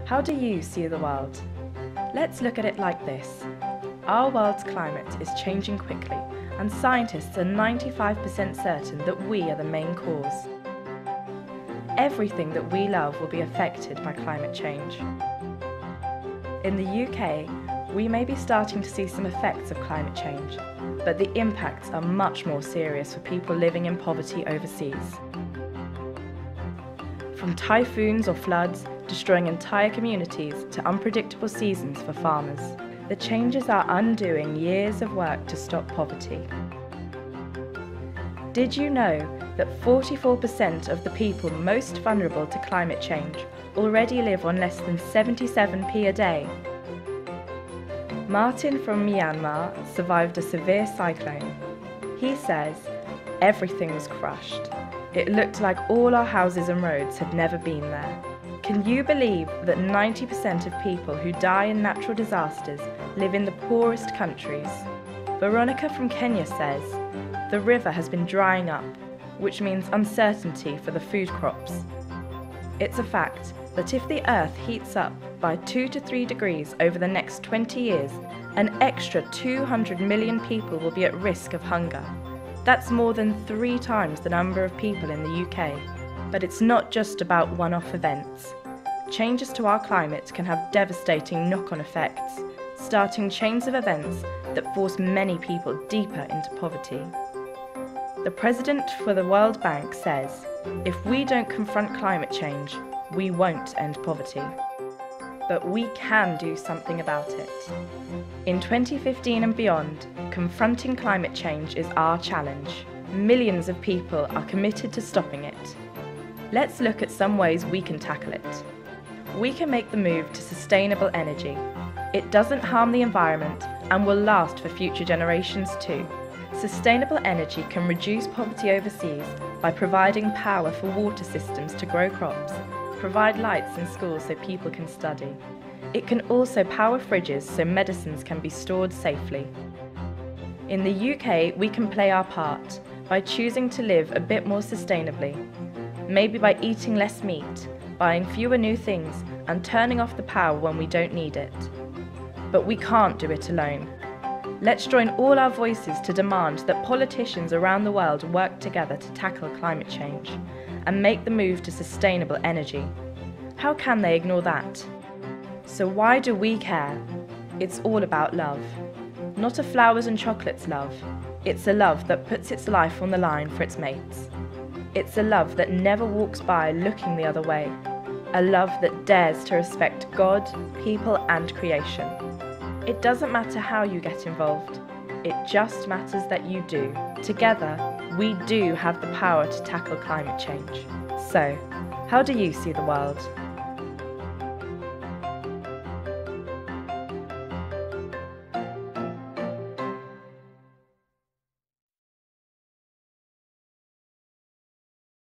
How do you see the world? Let's look at it like this. Our world's climate is changing quickly, and scientists are 95% certain that we are the main cause. Everything that we love will be affected by climate change. In the UK, we may be starting to see some effects of climate change, but the impacts are much more serious for people living in poverty overseas. From typhoons or floods destroying entire communities to unpredictable seasons for farmers, the changes are undoing years of work to stop poverty. Did you know that 44% of the people most vulnerable to climate change already live on less than 77p a day? Martin from Myanmar survived a severe cyclone. He says, "Everything was crushed. It looked like all our houses and roads had never been there." Can you believe that 90% of people who die in natural disasters live in the poorest countries? Veronica from Kenya says, "The river has been drying up, which means uncertainty for the food crops." It's a fact that if the Earth heats up by 2 to 3 degrees over the next 20 years, an extra 200 million people will be at risk of hunger. That's more than 3 times the number of people in the UK. But it's not just about one-off events. Changes to our climate can have devastating knock-on effects, starting chains of events that force many people deeper into poverty. The president for the World Bank says, "If we don't confront climate change, we won't end poverty." But we can do something about it. In 2015 and beyond, confronting climate change is our challenge. Millions of people are committed to stopping it. Let's look at some ways we can tackle it. We can make the move to sustainable energy. It doesn't harm the environment and will last for future generations too. Sustainable energy can reduce poverty overseas by providing power for water systems to grow crops, provide lights in schools so people can study. It can also power fridges so medicines can be stored safely. In the UK, we can play our part by choosing to live a bit more sustainably. Maybe by eating less meat, buying fewer new things, and turning off the power when we don't need it. But we can't do it alone. Let's join all our voices to demand that politicians around the world work together to tackle climate change and make the move to sustainable energy. How can they ignore that? So why do we care? It's all about love. Not a flowers and chocolates love. It's a love that puts its life on the line for its mates. It's a love that never walks by looking the other way. A love that dares to respect God, people and creation. It doesn't matter how you get involved. It just matters that you do. Together, we do have the power to tackle climate change. So, how do you see the world?